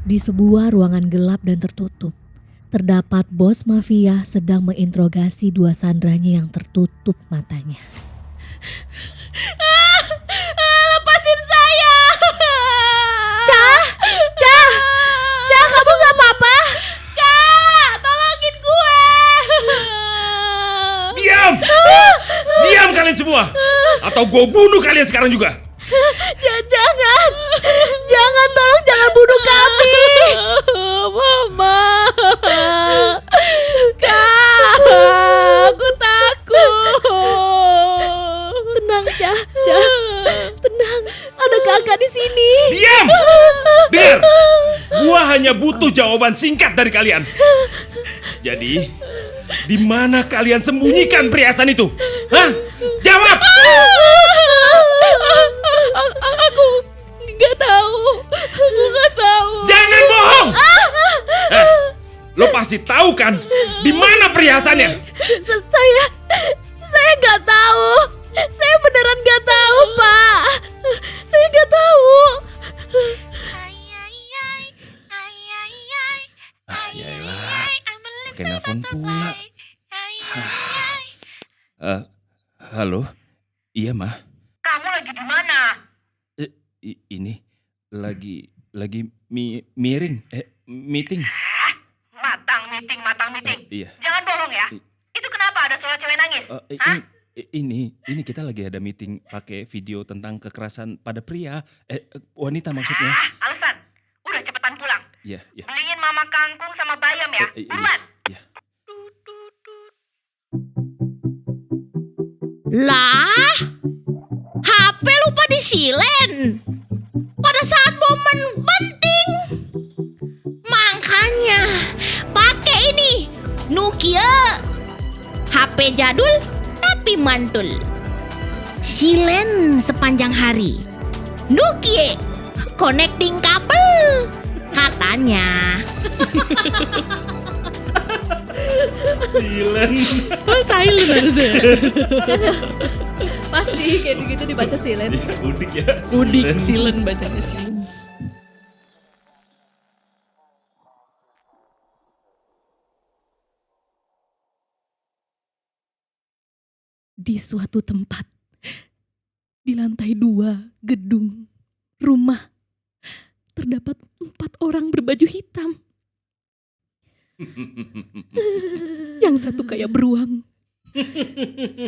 Di sebuah ruangan gelap dan tertutup, terdapat bos mafia sedang menginterogasi dua sandranya yang tertutup matanya. Lepasin saya! Cah, kamu gak apa-apa? Kak, tolongin gue! Diam! Diam kalian semua! Atau gue bunuh kalian sekarang juga! Jangan, tolong jangan bunuh kami. Mama! Kak, aku takut. Tenang, Cah, tenang. Ada kakak di sini. Diam! Dengar! Gua hanya butuh jawaban singkat dari kalian. Jadi, di mana kalian sembunyikan perhiasan itu? Hah? Jawab! Aku nggak tahu. Jangan bohong! Lo pasti tahu kan di mana perhiasannya? Saya nggak tahu. Saya beneran nggak tahu, Pak. Saya nggak tahu. Yaelah, pakai nelfon pula. Halo, iya mah. Kamu lagi di mana? Ini lagi meeting. Matang meeting. Iya. Jangan bohong ya. Itu kenapa ada suara cewek nangis? Ini kita lagi ada meeting pakai video tentang kekerasan pada pria, wanita maksudnya. Alasan. Udah cepetan pulang. Iya. Beliin mama kangkung sama bayam ya. Buruan. Iya. Lah, HP lupa disilen pada saat momen penting. Makanya pakai ini Nokia, HP jadul tapi mantul. Silen sepanjang hari. Nokia connecting kabel katanya. Silent harusnya. Pasti kayak gitu dibaca silent. Udik ya. Udik silent bacanya silent. Di suatu tempat, di lantai 2 gedung rumah, terdapat 4 orang berbaju hitam. Yang satu kayak beruang,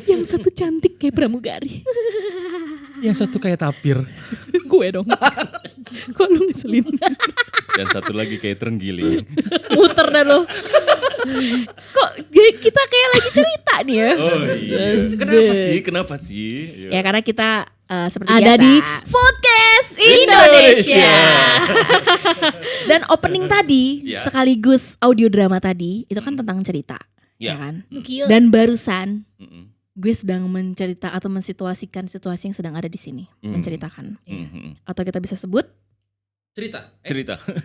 yang satu cantik kayak pramugari, yang satu kayak tapir. gue dong. Kok lu ngeselin? Dan satu lagi kayak terenggiling. Muter dah lo. Kok kita kayak lagi cerita nih ya? Oh iya. Kenapa sih? Ya karena kita seperti Ada biasa di Podcast Indonesia. Dan opening tadi Ya. sekaligus audio drama tadi itu kan tentang cerita, Ya. ya kan? Dan barusan Mm-mm. gue sedang mencerita atau mensituasikan situasi yang sedang ada di sini, menceritakan. Mm-mm. Atau kita bisa sebut Cerita.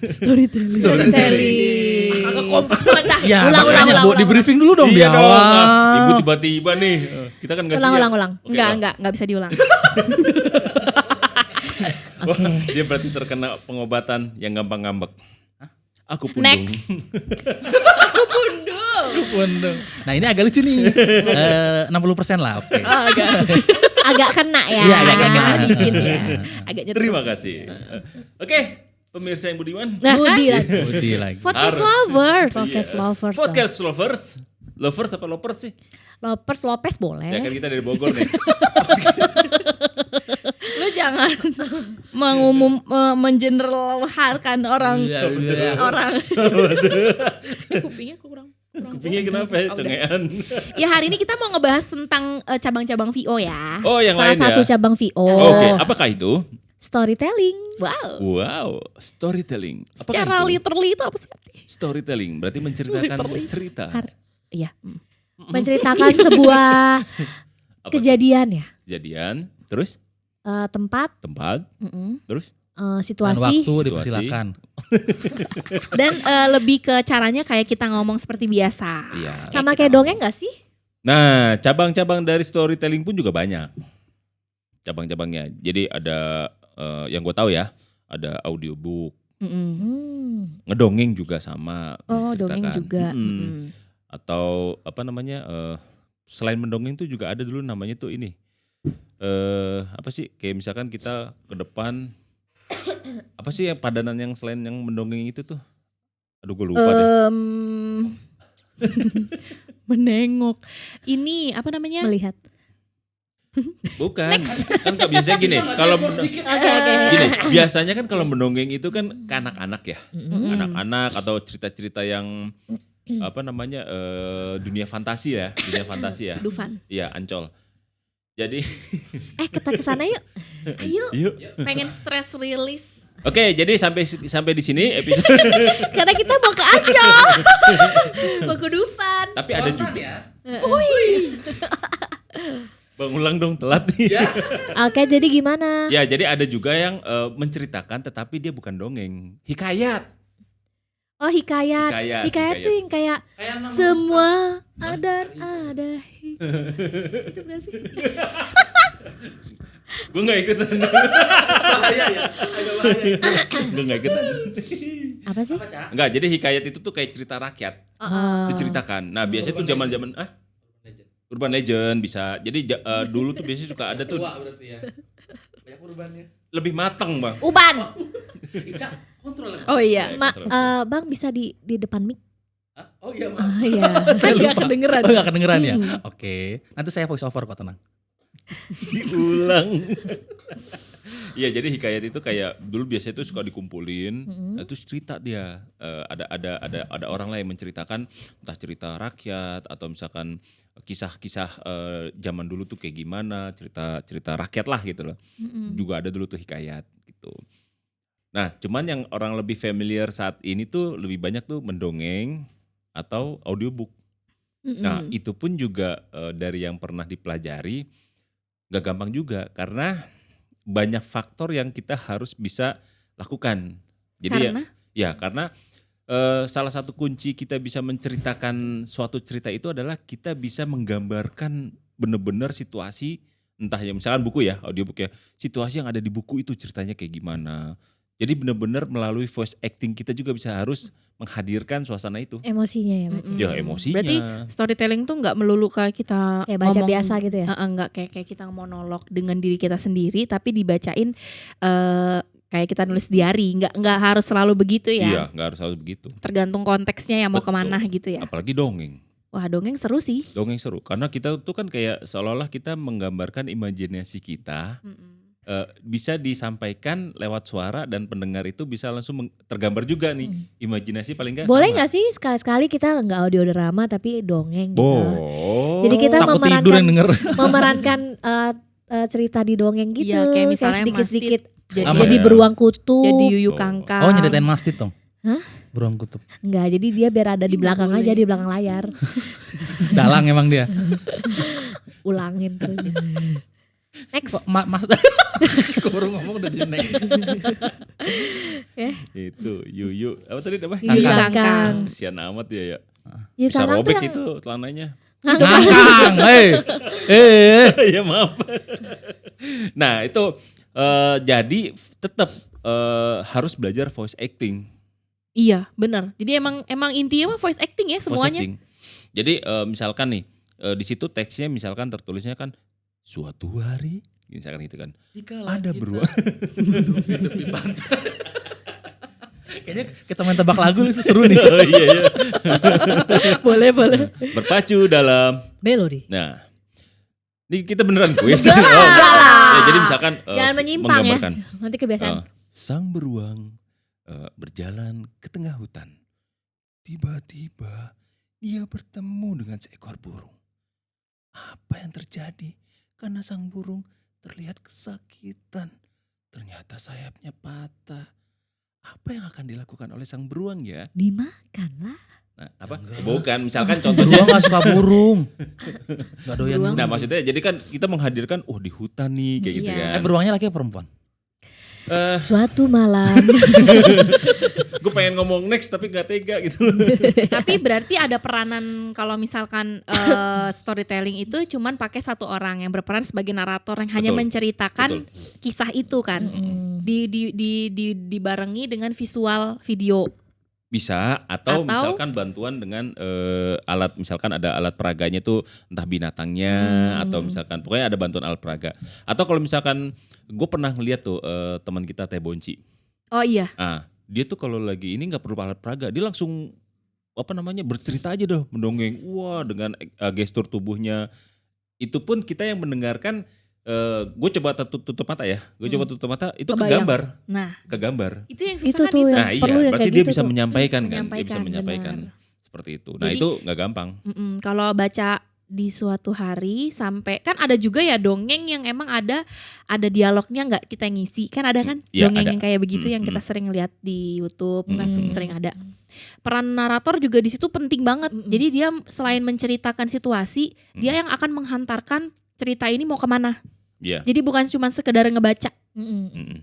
storytelling. Agak kompak banget dah. Ya Ulang, makanya ulang. di briefing dulu dong di Iya dong. awal. Ibu tiba-tiba nih. Kita kan nggak siap. Ulang. Oke, ulang. Enggak bisa diulang. Wah, dia berarti terkena pengobatan yang gampang ngambek. Aku pundung. Next. Pundung. Nah ini agak lucu nih. 60% lah. Oke. Oh, agak kena ya. Iya, agak kena dikit ya. Agak nyetrum. Terima kasih. Oke, pemirsa yang budiman. Nah, Budi kan? lagi. Budi lagi. Podcast Harus. lovers. Yes. Podcast lovers. Lovers apa lovers sih? Lovers Lopez boleh. Ya kan kita dari Bogor nih. Lu jangan mengeneralkan orang. Orang. Kupingnya kurang. Kupingnya kenapa ya? Cengean. Ya hari ini kita mau ngebahas tentang cabang-cabang VO ya. Oh, yang Salah lain ya? satu cabang VO. Oke, apakah itu? Storytelling. Wow. Wow, storytelling. Apakah Secara itu? literally itu apa sih? Storytelling berarti menceritakan Literally. cerita. Iya. Menceritakan sebuah Apa? kejadian ya. Kejadian, terus Tempat, tempat, terus Dan situasi. waktu dipersilakan. Dan lebih ke caranya kayak kita ngomong seperti biasa. Iya. Sama kayak dongeng gak sih? Nah, cabang-cabang dari storytelling pun juga banyak. Cabang-cabangnya. Jadi ada yang gue tahu ya, ada audiobook, Ngedongeng juga sama. Oh, dongeng menceritakan. juga. Atau apa namanya? Selain mendongeng tuh juga ada dulu namanya tuh ini. Apa sih? Kayak misalkan kita ke depan. Apa sih yang padanan yang selain yang mendongeng itu tuh? Aduh gue lupa deh. Menengok. Ini apa namanya? Melihat. Bukan. Kan gak biasanya gini. Kalau gini, biasanya kan kalau mendongeng itu kan ke anak-anak ya. Anak-anak atau cerita-cerita yang apa namanya? Dunia fantasi ya. Dufan. Iya, Ancol. Jadi Kita kesana yuk. yuk. Pengen stress release. Oke, jadi sampai di sini episode. Karena kita mau ke Ancol. Mau ke Dufan. Tapi ada juga. Bang ulang dong telat nih. Oke, jadi gimana? Ya, jadi ada juga yang menceritakan tetapi dia bukan dongeng, hikayat. Oh, hikayat. Hikayat. Tuh yang kayak semua ada. Itu gak sih? Gue gak ikutan. Bahaya ya, agak bahaya. Gue gak ikutan. Apa sih? Enggak, jadi hikayat itu tuh kayak cerita rakyat. Oh. Diceritakan. Nah, biasanya tuh zaman-zaman Urban Legend bisa. Jadi dulu tuh biasanya suka ada tuh Tua berarti ya. Banyak urbannya. lebih matang, Bang. Uban. Ica, kontrol. Oh iya. Bang bisa di depan mic. Oh iya, Mak. Oh iya. Saya lupa. nggak kedengeran. Oh, gak kedengeran ya? Oke. Nanti saya voice over kok, tenang. Diulang. Iya, jadi hikayat itu kayak dulu biasanya itu suka dikumpulin, terus cerita dia. Ada orang lain menceritakan entah cerita rakyat atau misalkan kisah-kisah zaman dulu tuh kayak gimana, cerita rakyat lah gitu loh. Juga ada dulu tuh hikayat gitu. Nah, cuman yang orang lebih familiar saat ini tuh lebih banyak tuh mendongeng atau audiobook. Nah, itu pun juga dari yang pernah dipelajari gak gampang juga karena banyak faktor yang kita harus bisa lakukan. Jadi karena salah satu kunci kita bisa menceritakan suatu cerita itu adalah kita bisa menggambarkan benar-benar situasi, entah ya misalkan buku ya, audiobook ya, situasi yang ada di buku itu ceritanya kayak gimana. Jadi benar-benar melalui voice acting kita juga bisa harus menghadirkan suasana itu. Emosinya ya berarti. Ya emosinya. Berarti storytelling tuh nggak melulu kayak kita Kayak baca biasa gitu ya? Nggak kayak kita monolog dengan diri kita sendiri, tapi dibacain kayak kita nulis diary. Nggak harus selalu begitu ya? Iya, nggak harus selalu begitu. Tergantung konteksnya ya mau Betul. kemana gitu ya? Apalagi dongeng. Wah, dongeng seru sih. Dongeng seru karena kita tuh kan kayak seolah-olah kita menggambarkan imajinasi kita. Bisa disampaikan lewat suara dan pendengar itu bisa langsung tergambar juga nih imajinasi paling nggak Boleh sama. nggak sih sekali-sekali kita nggak audio drama tapi dongeng gitu? Boleh. Jadi kita Takut tidur yang denger. memerankan cerita di dongeng gitu. Iya, kayak misalnya sedikit-sedikit Jadi, jadi beruang kutub. jadi Yuyu Kangkang. Oh, nyeritain mastit dong. Hah? Beruang kutub. Enggak, jadi dia biar ada di belakang aja, di belakang layar. Dalang emang dia. Ulangin terus. Next. Kok mas kok baru ngomong udah di next. Itu Yuyu apa tadi apa? Yuyu Kangkang. Kesian amat ya. Yuyu Bisa Kangkang tuh robek yang itu celananya. Ngangkang. Ya maaf. Nah itu jadi tetap harus belajar voice acting. Iya, benar. Jadi emang intinya mah voice acting ya Voice semuanya. acting. Jadi misalkan nih di situ teksnya misalkan tertulisnya kan suatu hari misalkan gitu kan. Ada beruang. Tepi pantai. Kayaknya kita main tebak lagu nih seru nih. Oh, iya. boleh. Berpacu dalam. Melodi. Nah, ini kita beneran kuis. Enggak lah. Ya, jadi misalkan Jangan menyimpang ya. menggambarkan, Nanti kebiasaan. sang beruang berjalan ke tengah hutan. Tiba-tiba dia bertemu dengan seekor burung. Apa yang terjadi? Karena sang burung terlihat kesakitan. Ternyata sayapnya patah. Apa yang akan dilakukan oleh sang beruang ya? Dimakan lah. Nah, apa? Bukan, misalkan contohnya. Beruang gak suka burung. Gak doyan Beruang. burung. Nah, maksudnya jadi kan kita menghadirkan di hutan nih kayak gitu Iya. kan. Beruangnya laki apa perempuan? Suatu malam. Gue pengen ngomong next tapi gak tega gitu. Tapi berarti ada peranan kalau misalkan storytelling itu cuman pakai satu orang yang berperan sebagai narator yang hanya Betul. menceritakan kisah itu kan. Dibarengi dengan visual video. Bisa atau misalkan bantuan dengan alat, misalkan ada alat peraganya tuh entah binatangnya atau misalkan pokoknya ada bantuan alat peraga. Atau kalau misalkan gue pernah ngeliat tuh teman kita Teh Bonci. Oh iya. Dia tuh kalau lagi ini nggak perlu alat peraga, dia langsung bercerita aja deh, mendongeng. Wah, dengan gestur tubuhnya. Itu pun kita yang mendengarkan. Gue coba tutup mata ya. Gue coba tutup mata, itu Kebayang. kegambar. Nah, kegambar. itu yang Itu susah tuh kan itu. yang Nah iya, perlu yang berarti kayak dia gitu bisa tuh. menyampaikan kan. Dia bisa Menyampaikan, menyampaikan. benar. Seperti itu. Nah Jadi- itu gak gampang. Kalau baca di suatu hari sampai kan ada juga ya dongeng yang emang ada dialognya nggak kita ngisi kan ada kan Iya, dongeng ada. yang kayak begitu yang kita sering lihat di YouTube kan sering ada. Peran narator juga di situ penting banget. Jadi dia selain menceritakan situasi, dia yang akan menghantarkan cerita ini mau kemana. Iya. Jadi bukan cuma sekedar ngebaca. Mm-mm.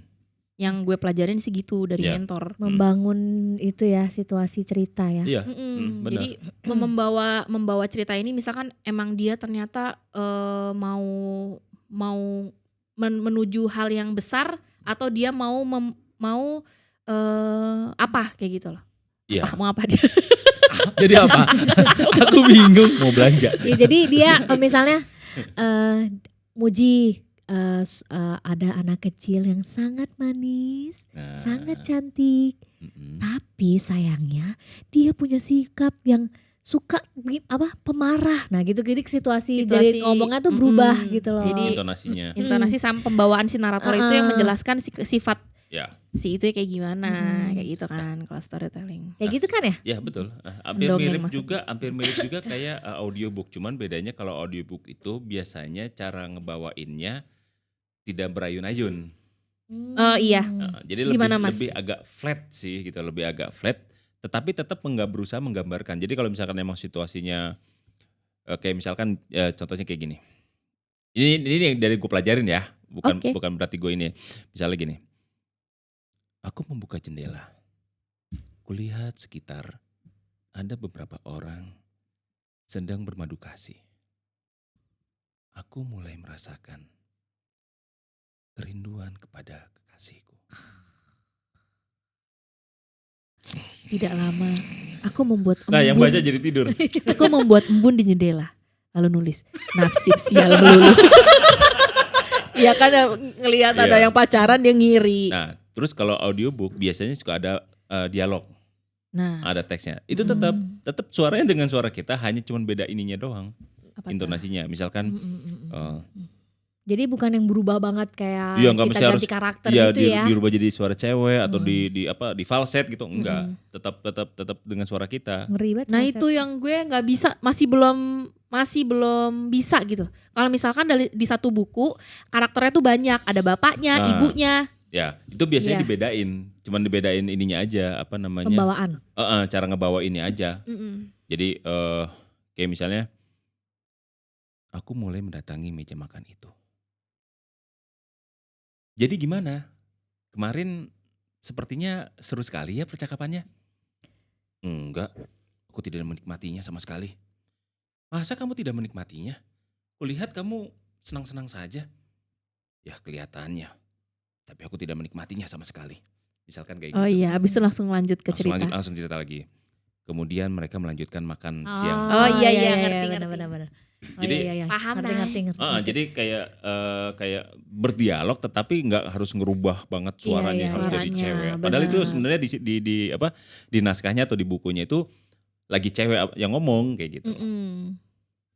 Yang gue pelajarin sih gitu dari Iya. mentor. Membangun itu ya situasi cerita ya. Iya. Mm-mm. benar. Jadi membawa cerita ini misalkan emang dia ternyata mau menuju hal yang besar atau dia mau apa kayak gitu loh. Iya. Mau apa dia? Jadi apa? Aku bingung. Mau belanja. Ya, jadi dia misalnya Muji ada anak kecil yang sangat manis, Nah. sangat cantik, Mm-mm. tapi sayangnya dia punya sikap yang suka pemarah. Nah gitu jadi situasi jadi ngomongnya tuh berubah gitu loh. Jadi Intonasinya. intonasi sama pembawaan si narator itu yang menjelaskan sifat Ya. si itu kayak gimana kayak gitu kan kalau storytelling. kayak gitu kan ya? Ya betul. Hampir Mendongeng mirip juga kayak audiobook. Cuman bedanya kalau audiobook itu biasanya cara ngebawainnya tidak berayun-ayun. Oh iya. Jadi Gimana, Mas? lebih agak flat sih gitu, lebih agak flat. Tetapi tetap berusaha menggambarkan. Jadi kalau misalkan emang situasinya kayak misalkan contohnya kayak gini. Ini yang dari gue pelajarin ya, Oke. bukan berarti gue ini. Misalnya gini. Aku membuka jendela. Kulihat sekitar ada beberapa orang sedang bermadu kasih. Aku mulai merasakan kerinduan kepada kekasihku. Tidak lama aku membuat Nah, yang embun. baca jadi tidur. Aku membuat embun di jendela. Lalu nulis napsip sial melulu. Iya kan ngelihat ada Iya. yang pacaran dia ngiri. Nah, terus kalau audiobook biasanya suka ada dialog, Nah, ada teksnya. Itu tetap suaranya dengan suara kita, hanya cuma beda ininya doang, apa tuh? intonasinya. Misalkan Jadi bukan yang berubah banget kayak iya, nggak kita mesti ganti karakter iya, gitu ya. dirubah jadi suara cewek atau di falset gitu, enggak. Tetap dengan suara kita. Ngeri banget. Nah konsep. itu yang gue nggak bisa, masih belum bisa gitu. Kalau misalkan di satu buku karakternya tuh banyak, ada bapaknya, Nah. ibunya. Ya, itu biasanya Iya. dibedain. Cuman dibedain ininya aja, apa namanya? pembawaan. Cara ngebawa ini aja. Mm-mm. Jadi kayak misalnya, aku mulai mendatangi meja makan itu. Jadi gimana? Kemarin sepertinya seru sekali ya percakapannya. Enggak, aku tidak menikmatinya sama sekali. Masa kamu tidak menikmatinya? Kulihat kamu senang-senang saja. Ya kelihatannya. Tapi aku tidak menikmatinya sama sekali. Misalkan kayak Oh gitu. iya, abis itu langsung lanjut ke cerita. Langsung cerita lagi. Kemudian mereka melanjutkan makan siang. Oh, iya, ngerti. benar. Oh, Jadi, iya. Paham, ngerti. Jadi kayak berdialog tetapi nggak harus ngerubah banget suaranya Iya, harus jadi suaranya, cewek. Padahal itu benar. sebenarnya di naskahnya atau di bukunya itu lagi cewek yang ngomong kayak gitu. Mm-mm.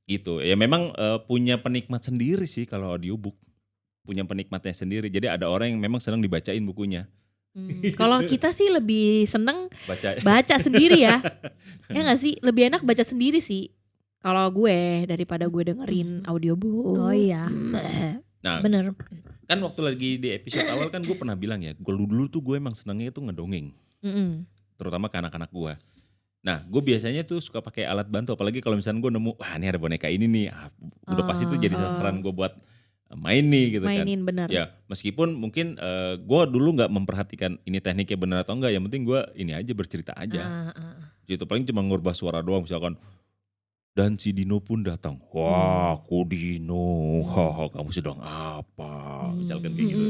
Gitu. Ya memang punya penikmat sendiri sih kalau audiobook. Punya penikmatnya sendiri. Jadi ada orang yang memang senang dibacain bukunya. Kalau kita sih lebih seneng Baca. baca sendiri ya. Ya nggak sih? Lebih enak baca sendiri sih. Kalau gue daripada gue dengerin audiobook. Oh iya. Nah, Bener. kan waktu lagi di episode awal kan gue pernah bilang ya, dulu tuh gue emang senangnya tuh ngedongeng. Mm-mm. Terutama ke anak-anak gue. Nah, gue biasanya tuh suka pakai alat bantu, apalagi kalau misalnya gue nemu, wah ini ada boneka ini nih, udah pasti tuh jadi sasaran gue buat main nih gitu kan. Mainin benar. Ya meskipun mungkin gue dulu nggak memperhatikan ini tekniknya benar atau enggak, yang penting gue ini aja bercerita aja. Gitu paling cuma ngubah suara doang, misalkan dan si Dino pun datang. Wah, aku Dino. Haha, kamu sedang apa? Misalkan kayak gitu.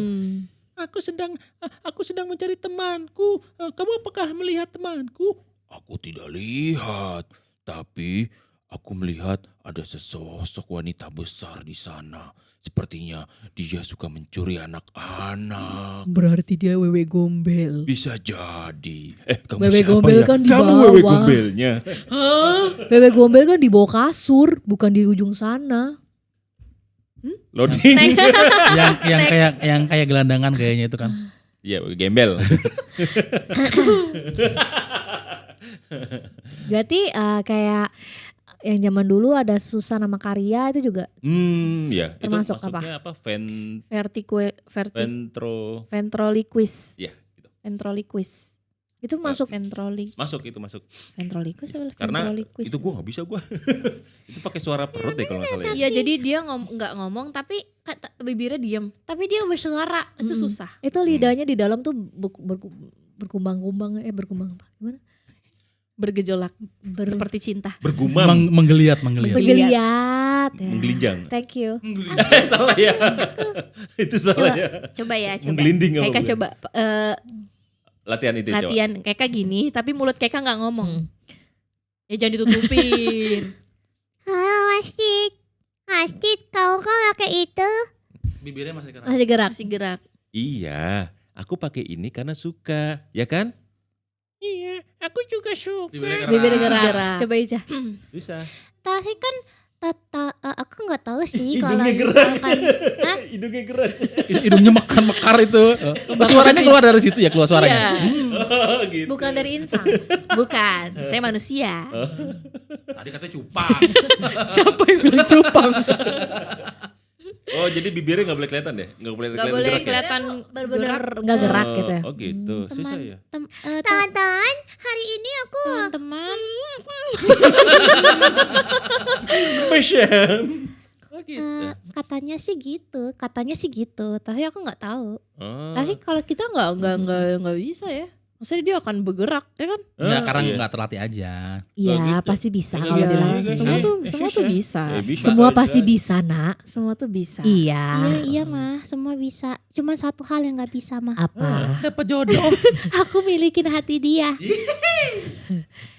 Aku sedang mencari temanku. Kamu apakah melihat temanku? Aku tidak lihat, tapi aku melihat ada sesosok wanita besar di sana. Sepertinya dia suka mencuri anak-anak. Berarti dia wewe gombel. Bisa jadi. Kamu Wewe siapa gombel ya? kan di Kamu wewe bawah. gombelnya. Wewe gombel kan di bawah kasur, bukan di ujung sana. Loading. yang kayak gelandangan kayaknya itu kan. Iya, gembel. Berarti kayak yang zaman dulu ada Susan sama Karya itu juga Ya. Itu termasuk masuknya apa? Ventriloquist. Ya, gitu. Ventriloquist. Itu masuk ventriloquist. Masuk. Ventriloquist apa Karena ventriloquist? itu gue nggak bisa gue. Itu pakai suara perut deh kalau nggak salah ya. Iya, jadi dia nggak ngomong tapi bibirnya diem. Tapi dia bersuara, itu susah. itu lidahnya di dalam tuh berkumbang-kumbang berkumbang apa? Gimana? Bergejolak seperti cinta. Bergumam. Menggeliat. Menggeliat. Ya. Menggelinjang. Thank you. Salah ya. Itu salah ya. Coba ya, coba. Menggelinding apa Keka gue? coba Latihan itu coba. latihan Keka gini, tapi mulut Keka nggak ngomong. Ya jangan ditutupin. Halo Masjid, kau pakai itu? Bibirnya masih kena. Masih gerak. Masih gerak. Iya, aku pakai ini karena suka, ya kan? Iya, aku juga suka. Bibirnya Masih gerak. Coba Ica. Bisa. Tapi kan aku nggak tahu sih kalau Hidungnya gerak. misalkan Hidungnya gerak. Hidungnya mekar itu. Suaranya keluar dari situ ya, keluar suaranya. Oh, gitu. Bukan dari insang. Bukan, saya manusia. Tadi katanya cupang. Siapa yang bilang cupang? Oh, jadi bibirnya nggak boleh kelihatan deh? Nggak boleh Gak boleh gerak ya? kelihatan Bener-bener gak gerak gitu ya. Oh gitu, susah ya. teman-teman hari ini aku teman-teman. Oh gitu. katanya sih gitu, tapi aku nggak tahu. Oh. Tapi kalau kita nggak bisa ya. Maksudnya dia akan bergerak, ya kan? Enggak, karena Iya. nggak terlatih aja. Iya gitu. pasti bisa Iya, kalau iya, dilatih. iya, Semua iya. tuh bisa. Bisa Semua aja. pasti bisa nak. Semua tuh bisa. Iya. Iya mah, semua bisa. Cuma satu hal yang nggak bisa mah. Apa? Dapat jodoh. Aku milikin hati dia.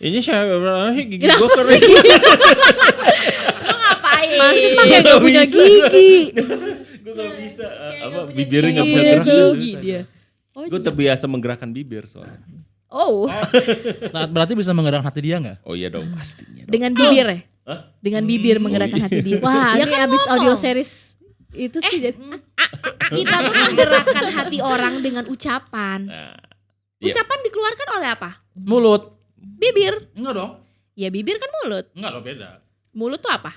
Ini saya gigi Kenapa gue sih? kering. Lu ngapain? Masih pakai Nggak gak punya bisa. gigi. Gue gak bisa. Kayak Apa nggak punya bibirnya gigi. gak bisa Nggak gerak. punya susah. gigi dia. Oh, Gue terbiasa menggerakkan bibir soalnya. Oh, Nah, berarti bisa menggerakkan hati dia nggak? Oh iya dong, pastinya dong. dengan bibir ya? Hah? Dengan bibir menggerakkan iya. hati dia. Wah Dia ini kan abis ngomong. audio series itu sih jadi Kita tuh menggerakkan hati orang dengan ucapan. Nah, iya. Ucapan dikeluarkan oleh apa? Mulut. Bibir. Enggak dong. Ya bibir kan mulut. Enggak dong, beda. Mulut tuh apa?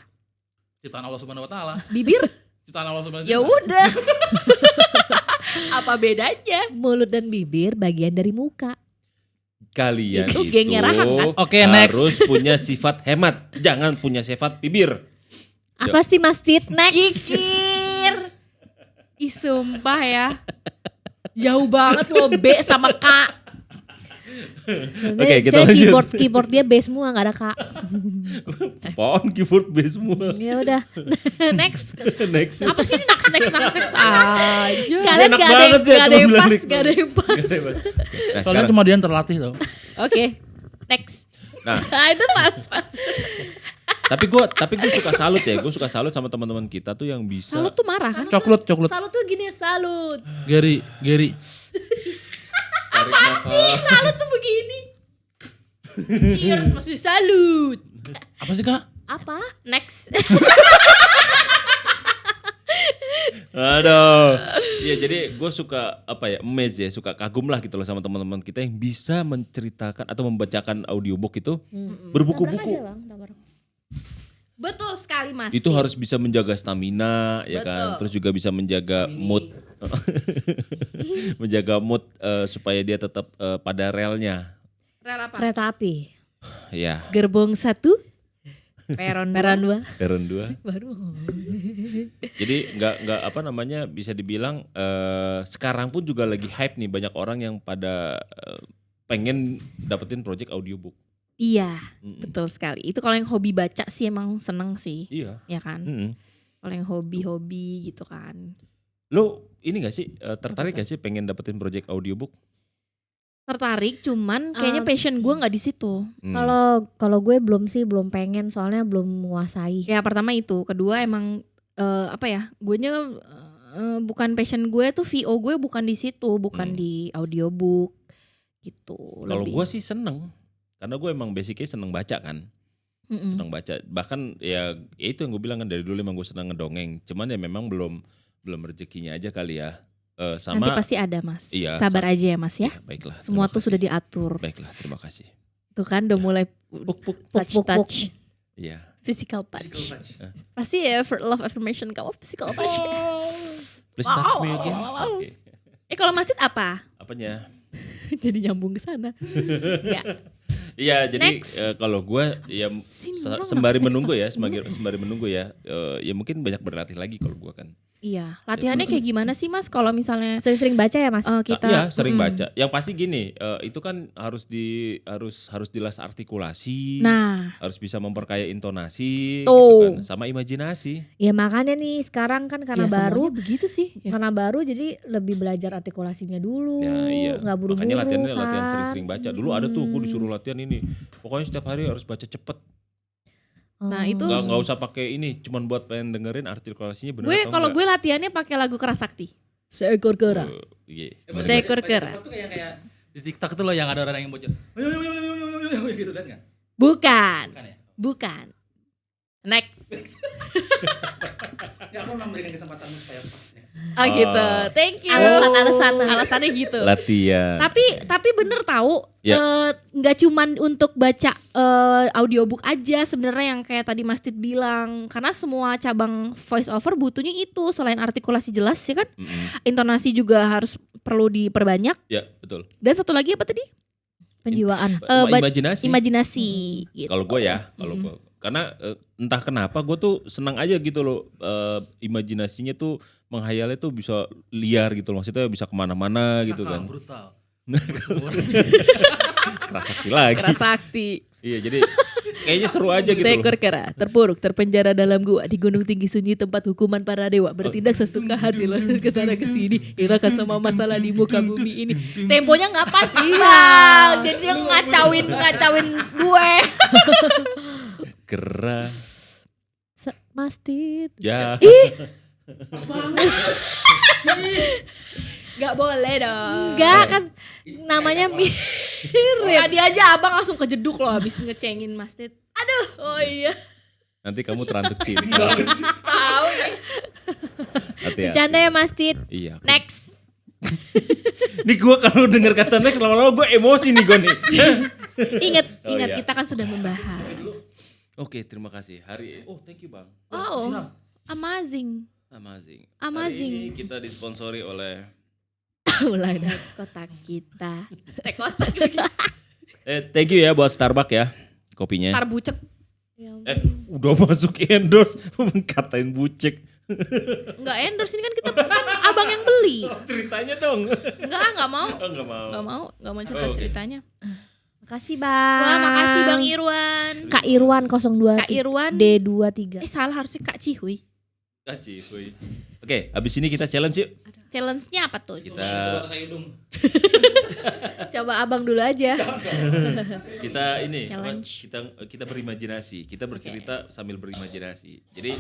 Ciptaan Allah Subhanahu wa taala. Bibir? Ciptaan Allah Subhanahu wa Ya taala. udah. Apa bedanya? mulut dan bibir bagian dari muka. Kalian Itu itu gengnya Raham, kan? Oke, next. harus punya sifat hemat. Jangan punya sifat bibir. Apa sih Mas Tit? Next. Kikir. Ih sumpah ya. Jauh banget loh B sama K. Oke, kita Saya lanjut. keyboard dia bass semua nggak ada kak. Pohon keyboard bass semua. Ya udah. Next. Next. Apa sih ini next aja. Kalian Enak gak ada yang banget ya, gak ada yang cuma pas, bilang gak ada yang pas. Nah, Soalnya sekarang, cuma dia yang terlatih tuh. Oke. Next. nah, Itu pas. tapi gue suka salut ya. Gue suka salut sama teman-teman kita tuh yang bisa. Salut tuh marah kan? Coklat. Salut tuh gini salut. Gary. Apa sih? Salut tuh begini. Cheers maksudnya salut. Apa sih, Kak? Apa? Next. Aduh. Iya, jadi gue suka amazed ya, suka kagum lah gitu loh sama teman-teman kita yang bisa menceritakan atau membacakan audiobook itu berbuku-buku. Betul sekali Mas. Itu harus bisa menjaga stamina ya kan, Betul. terus juga bisa menjaga mood. Menjaga mood supaya dia tetap pada relnya. Rel apa? Kereta api. Ya, Gerbong 1. Peron Peran 2. peron 2. Baru. Jadi nggak apa namanya bisa dibilang sekarang pun juga lagi hype nih banyak orang yang pada pengen dapetin project audiobook. Iya, betul sekali. Itu kalau yang hobi baca sih emang seneng sih, Iya. ya kan? Kalau yang hobi-hobi gitu kan. Lo ini gak sih tertarik gak sih pengen dapetin project audiobook? Tertarik, cuman kayaknya passion gue nggak di situ. Kalau gue belum pengen soalnya belum menguasai. Ya pertama itu, kedua emang apa ya? Guenya bukan passion gue tuh, VO gue bukan di situ, bukan di audiobook gitu. Kalau gue sih seneng, karena gue emang basicnya seneng baca kan. Seneng baca, bahkan ya itu yang gue bilang kan dari dulu emang gue seneng ngedongeng. Cuman ya memang belum rezekinya aja kali ya. Sama, nanti pasti ada mas, iya, sabar aja ya mas ya. Baiklah. Semua tuh sudah diatur. Baiklah, terima kasih. Tuh kan udah mulai touch. Iya. Physical touch. Pasti ya love affirmation kamu physical touch. Please touch me again. Okay. Kalau masjid apa? Apanya? Jadi nyambung ke sana. Enggak. Iya, jadi kalau gue ya sembari menunggu ya, ya mungkin banyak berlatih lagi kalau gue kan. Iya, latihannya kayak gimana sih mas? Kalau misalnya Sering-sering baca ya mas? kita Iya, sering baca. Yang pasti gini, itu kan harus jelas artikulasi, harus bisa memperkaya intonasi, gitu kan, sama imajinasi. Ya makanya nih sekarang kan karena baru begitu sih. Karena baru jadi lebih belajar artikulasinya dulu. Ya, iya. Nggak buru-buru Makanya latihannya kan. latihan sering-sering baca. Dulu ada tuh gue disuruh latihan ini. Pokoknya setiap hari harus baca cepet. Nah itu Nggak usah pakai ini, cuman buat pengen dengerin artikulasinya bener atau kalau enggak. gue latihannya pakai lagu Kerasakti. Seekor kera. Iya. Seekor kera. Itu kayak di TikTok itu loh yang ada orang yang bocor. Gitu kan? Bukan. Bukan ya? Bukan. Next. Ya aku memberikan kesempatan supaya pas. Oh gitu. Thank you. Alasannya gitu. Latihan. Tapi bener tahu Ya. nggak cuman untuk baca audiobook aja sebenarnya yang kayak tadi Mas Tit bilang, karena semua cabang voice over butuhnya itu selain artikulasi jelas ya kan, intonasi juga harus perlu diperbanyak. Ya, betul. Dan satu lagi apa tadi? Penjiwaan. Imajinasi. Gitu. Kalau gue ya, karena entah kenapa gue tuh senang aja gitu loh, imajinasinya tuh menghayalnya tuh bisa liar gitu loh, maksudnya bisa kemana-mana gitu kan. Brutal. Kerasakti lagi. Kerasakti. Iya, jadi kayaknya seru aja gitu Seekor loh. kera terpuruk terpenjara dalam gua di gunung tinggi sunyi tempat hukuman para dewa, bertindak sesuka hati lalu kesana kesini irakan semua masalah di muka bumi ini. Temponya nggak pas bang, jadi dia ngacauin gue. Keras. Mas Tit. Ya. Gak boleh dong. Enggak kan namanya mirip. Tadi aja abang langsung kejeduk loh habis ngecengin Mas Tit. Aduh, oh iya. Nanti kamu terantuk cinta. Tahu nih. Hati-hati. Bercanda ya Mas Tit. Iya. Next. Nih gue kalau denger kata next lama-lama gue emosi nih gue nih. Ingat, Oh, iya. kita kan sudah membahas. Oke, terima kasih. Thank you Bang. Wow, amazing. Amazing. Amazing. Hari ini kita disponsori oleh Mulai dah. Kotak kita. thank you ya buat Starbucks ya kopinya. Star bucek. Udah masuk endorse katain bucek. Enggak endorse, ini kan kita kan abang yang beli. Ceritanya dong. Enggak mau. Oh, enggak mau. Cerita-ceritanya. Makasih Bang. Wah, makasih Bang Irwan. Kak Irwan 02. Kak Irwan. D23. Salah, harusnya Kak Cihuy. Oke, abis ini kita challenge yuk. Challenge-nya apa tuh? Kita Coba abang dulu aja. kita ini Challenge. kita berimajinasi, kita bercerita sambil berimajinasi. Jadi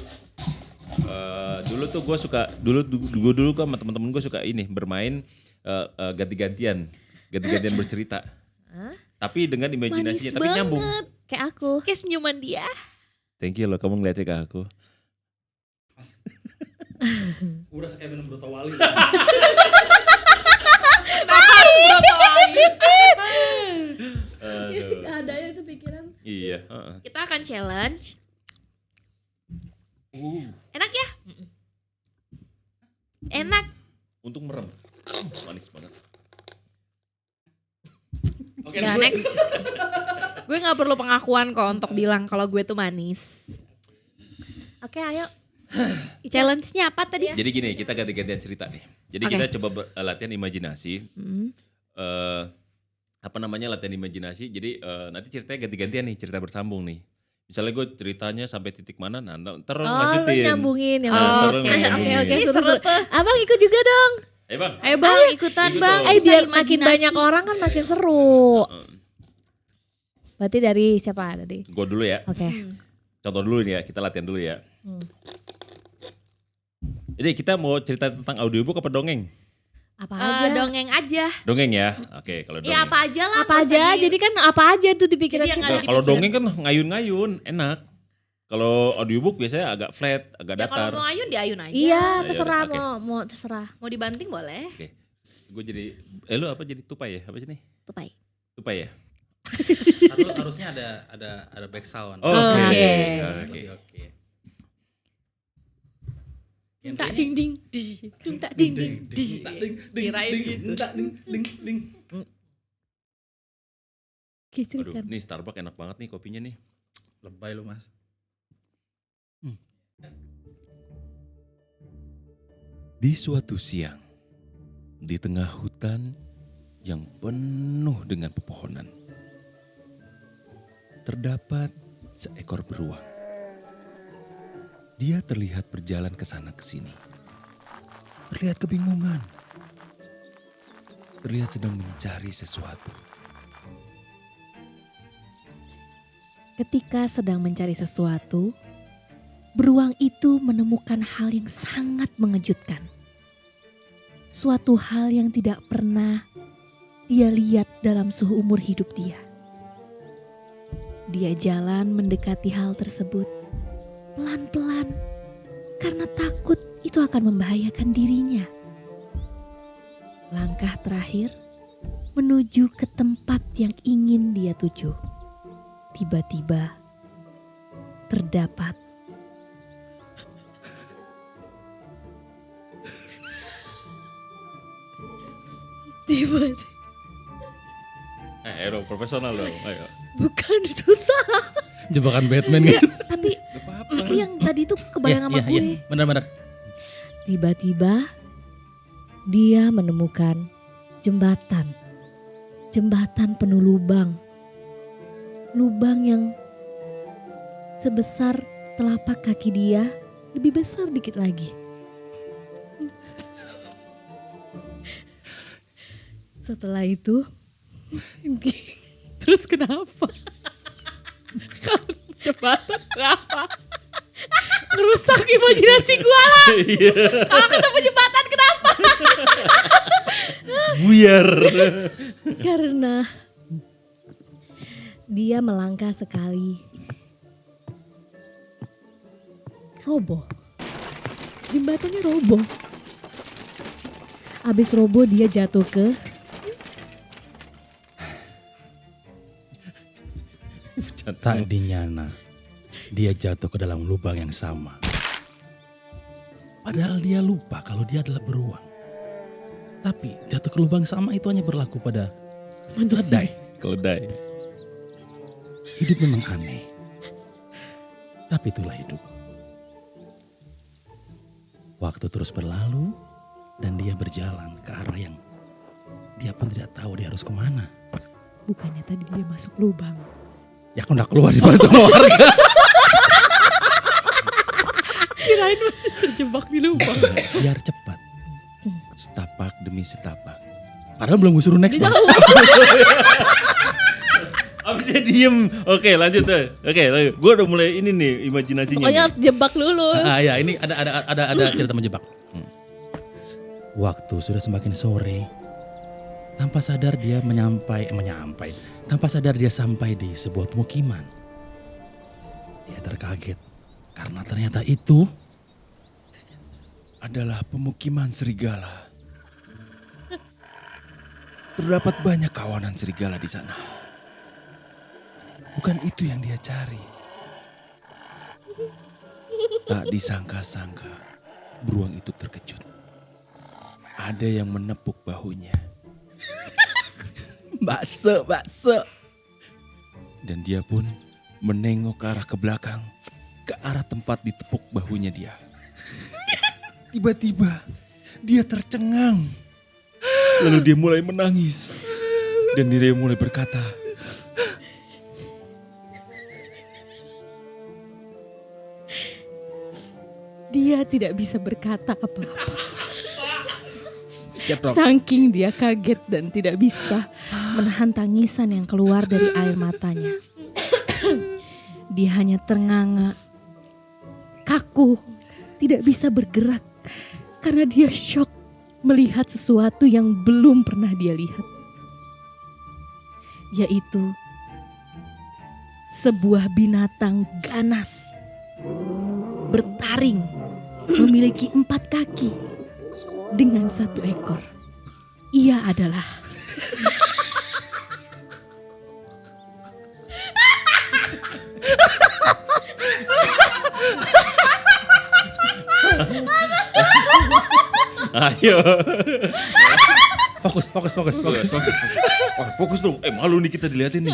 dulu tuh gue suka dulu sama teman-teman gue suka ini bermain ganti-gantian bercerita. Tapi dengan imajinasinya, tapi nyambung. Kayak aku. Kayak senyuman dia. Thank you loh kamu ngeliatnya ke aku. Udah kayak minum Broto Wali. Ada ya tuh pikiran. Iya. Kita akan challenge. Enak ya? Enak. Untuk merem. Manis banget. Oke, Gak, next. Gue gak perlu pengakuan kok untuk bilang kalau gue tuh manis. Oke, ayo. Challenge-nya apa tadi? Jadi gini, kita ganti-gantian cerita nih. Jadi Oke. kita coba latihan imajinasi. Hmm. Latihan imajinasi. Jadi nanti ceritanya ganti-gantian nih, cerita bersambung nih. Misalnya gue ceritanya sampai titik mana, nah ntar Oh, lu lanjutin. nyambungin ya. Nah, ntar lu Oke, nyambungin. oke, Ini seru, seru seru. tuh. Abang ikut juga dong. Ayo bang. Ayo Bang, ikutan ikut Bang. dong. Biar Kita makin imajinasi. banyak orang kan makin seru. Heeh. Berarti dari siapa tadi? Gue dulu ya. Oke. Contoh dulu nih ya, kita latihan dulu ya. Hmm. Jadi kita mau cerita tentang audiobook apa dongeng? Apa aja? Dongeng aja. Dongeng ya. Oke, kalau dongeng. Ya apa aja lah. Apa aja? Jadi kan apa aja tuh di pikiran Jadi yang kita. ada Nah, di kalau pikiran. dongeng kan ngayun-ngayun, enak. Kalau audiobook biasanya agak flat, agak Ya kalau datar. mau ayun diayun aja. Iya, Ya, terserah yaudah, mau terserah. Mau dibanting boleh. Oke. Gue jadi lu apa jadi tupai ya? Apa sih nih? Tupai. Tupai ya? Harusnya ada back sound. Oh, oke. Oke. Oke. Tak ding ding. Tak ding ding. Kirain gitu. Oke, Aduh, ceritakan. nih Starbucks enak banget nih kopinya nih. Lebay lu Mas. Di suatu siang, di tengah hutan yang penuh dengan pepohonan, terdapat seekor beruang. Dia terlihat berjalan ke sana ke sini. Terlihat kebingungan. Terlihat sedang mencari sesuatu. Ketika sedang mencari sesuatu, beruang itu menemukan hal yang sangat mengejutkan. Suatu hal yang tidak pernah dia lihat dalam seumur hidup dia. Dia jalan mendekati hal tersebut pelan-pelan karena takut itu akan membahayakan dirinya. Langkah terakhir menuju ke tempat yang ingin dia tuju. Tiba-tiba terdapat Dong, profesional dong. Ayo. Bukan susah. Jebakan Batman gitu. tapi itu yang tadi tuh kebayang sama Iya, gue. iya, benar-benar. Tiba-tiba dia menemukan jembatan. Jembatan penuh lubang. Lubang yang sebesar telapak kaki dia, lebih besar dikit lagi. Setelah itu, terus kenapa? Jembatan kenapa? Ngerusak imajinasi gua lah. Kalau ketemu jembatan kenapa? Buyar. Karena dia melangkah sekali. Roboh. Jembatannya roboh. Abis roboh dia jatuh ke Tak dinyana, dia jatuh ke dalam lubang yang sama. Padahal dia lupa kalau dia adalah beruang. Tapi jatuh ke lubang sama itu hanya berlaku pada keledai. Keledai. Hidup memang aneh. Tapi itulah hidup. Waktu terus berlalu dan dia berjalan ke arah yang dia pun tidak tahu dia harus kemana. bukannya tadi dia masuk lubang. Ya aku udah keluar di bantu warga. Kirain masih terjebak di lubang. Biar cepat. Setapak demi setapak. Padahal belum gue suruh next bang. Abisnya diem. Oke lanjut deh. Oke lanjut. Gue udah mulai ini nih imajinasinya. Pokoknya nih. harus jebak dulu. Ya ini ada cerita menjebak. Waktu sudah semakin sore, tanpa sadar dia tanpa sadar dia sampai di sebuah pemukiman. Dia terkaget karena ternyata itu Adalah pemukiman serigala. Terdapat banyak kawanan serigala di sana. Bukan itu yang dia cari. Tak disangka-sangka, beruang itu terkejut. Ada yang menepuk bahunya. bakso. Dan dia pun menengok ke arah ke belakang, ke arah tempat ditepuk bahunya dia. Tiba-tiba dia tercengang. Lalu dia mulai menangis. Dan dia mulai berkata, Dia tidak bisa berkata apa-apa. "Ya, Dok." Saking dia kaget dan tidak bisa menahan tangisan yang keluar dari air matanya. Dia hanya ternganga, kaku, tidak bisa bergerak karena dia syok melihat sesuatu yang belum pernah dia lihat. Yaitu sebuah binatang ganas, bertaring, memiliki 4 kaki dengan 1 ekor. Ia adalah Ayo. Fokus. Wah, fokus dong. Malu nih kita dilihatin nih.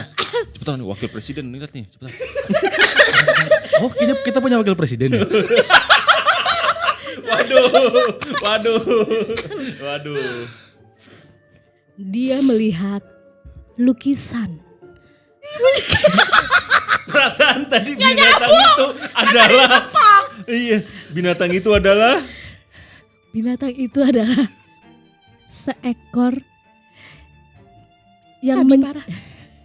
Cepetan nih, wakil presiden lihat nih. Cepetan. Oh, kita punya wakil presiden ya? Waduh. dia melihat lukisan. Perasaan tadi binatang itu adalah. Iya, binatang itu adalah. Binatang itu adalah seekor yang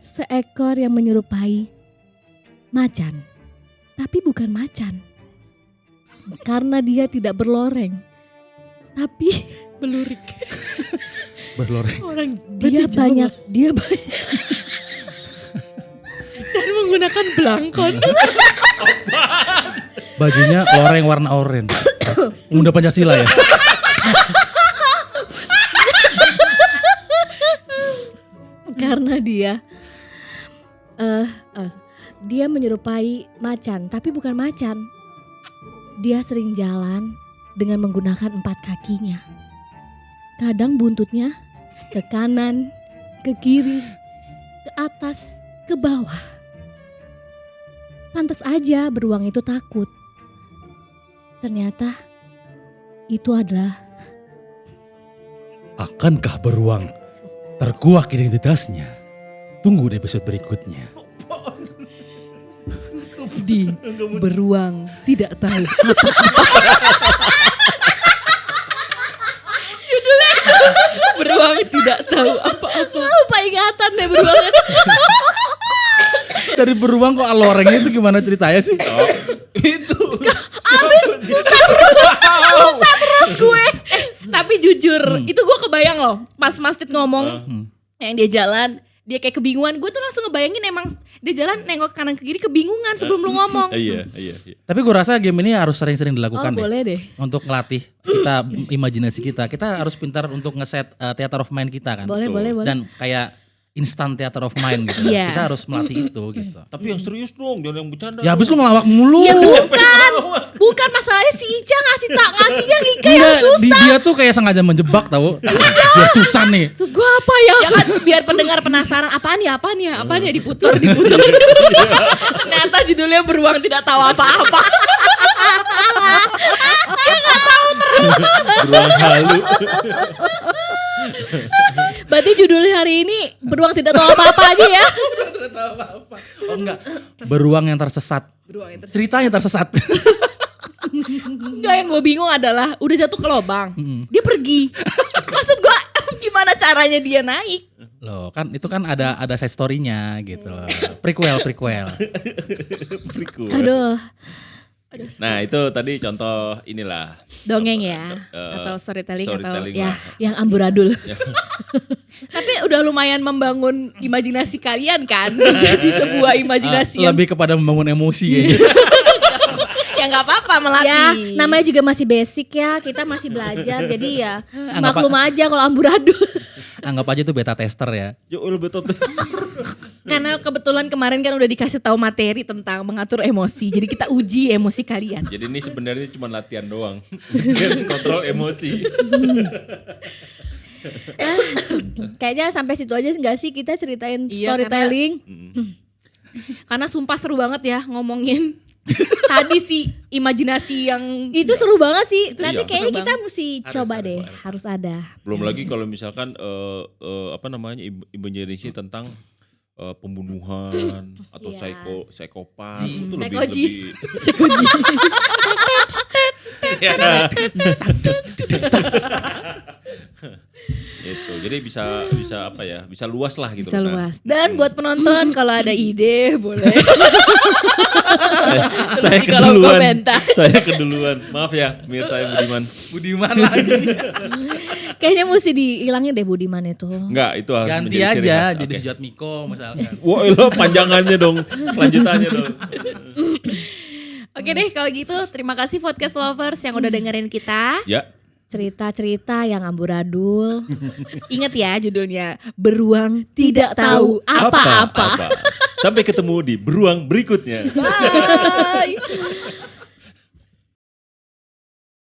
seekor yang menyerupai macan, tapi bukan macan. Karena dia tidak berloreng, tapi belurik. Berloreng. Dia banyak dan menggunakan belangkon. Bajunya loreng warna oranye. Muda Pancasila ya? Karena dia menyerupai macan, tapi bukan macan. Dia sering jalan dengan menggunakan 4 kakinya. Kadang buntutnya ke kanan, ke kiri, ke atas, ke bawah. Pantas aja beruang itu takut. Ternyata itu adalah Akankah beruang terkuak identitasnya? Tunggu di episode berikutnya. di beruang tidak tahu apa. Judulnya beruang tidak tahu apa-apa. Lupa ingatan deh beruang. Dari beruang kok loreng itu gimana ceritanya sih? Itu. Susah terus gue. Tapi jujur, itu gue kebayang loh. Pas Mas Tit ngomong yang dia jalan, dia kayak kebingungan. Gue tuh langsung ngebayangin emang dia jalan nengok kanan ke kiri kebingungan sebelum lu ngomong. Iya. Tapi gue rasa game ini harus sering-sering dilakukan deh. Boleh deh. Untuk ngelatih kita imajinasi kita. Kita harus pintar untuk ngeset theater of mind kita kan. Boleh. Dan kayak instant theater of mind gitu. Iya. Kita harus melatih itu gitu. Tapi yang serius dong, jangan yang bercanda. Ya abis lu ngelawak mulu. Ya bukan masalahnya si Ica ngasihnya Ika yang Enggak, susah. dia tuh kayak sengaja menjebak tahu. Dia susah nih. Terus gue apa ya? Ya kan biar pendengar penasaran apaan ya diputar. Ternyata judulnya beruang tidak tahu apa-apa. Beruang halu. Berarti judulnya hari ini beruang tidak tahu apa-apa aja ya. Oh enggak. Beruang yang tersesat. Ceritanya tersesat. Enggak, yang gue bingung adalah udah jatuh ke lubang, dia pergi. Maksud gue gimana caranya dia naik? Loh kan itu kan ada side story-nya gitu loh. Prequel. Aduh, Nah itu tadi contoh inilah. dongeng ya. Atau storytelling atau Ya, lah. yang amburadul. Tapi udah lumayan membangun imajinasi kalian kan, menjadi sebuah imajinasi yang Lebih kepada membangun emosi kayaknya. ya nggak apa-apa melatih. Ya, namanya juga masih basic ya. Kita masih belajar. Jadi ya Anggap maklum aja kalau amburadul. Anggap aja itu beta tester ya. Jauh lebih tester. Karena kebetulan kemarin kan udah dikasih tahu materi tentang mengatur emosi. Jadi kita uji emosi kalian. Jadi ini sebenarnya cuma latihan doang. Latihan kontrol emosi. Kayaknya sampai situ aja enggak sih kita ceritain Iya, storytelling. Karena sumpah seru banget ya ngomongin Tadi sih imajinasi yang Itu seru banget sih. Itu Nanti iya. kayaknya Seru kita mesti Harus, coba harus, deh, harus. harus ada. Belum lagi kalau misalkan apa namanya imajinasi tentang pembunuhan atau Iya. psikopat itu lebih Psikoji. itu. Jadi bisa apa ya? Bisa luas lah gitu. bisa kan. luas. Dan buat penonton kalau ada ide boleh. Saya di kolom keduluan. komentar. Saya keduluan. Maaf ya, Mir saya Budiman. Budiman lagi. Kayaknya mesti dihilangin deh Budiman itu. Enggak, itu harus Ganti menjadi ciri aja khas. jadi Oke. Sujat Miko misalkan. Wah, lo panjangannya dong, lanjutannya dong. Oke deh kalau gitu terima kasih podcast lovers yang udah dengerin kita. Ya, Cerita-cerita yang amburadul. Ingat ya judulnya Beruang Tidak Tahu Apa-apa. Sampai ketemu di beruang berikutnya. Bye.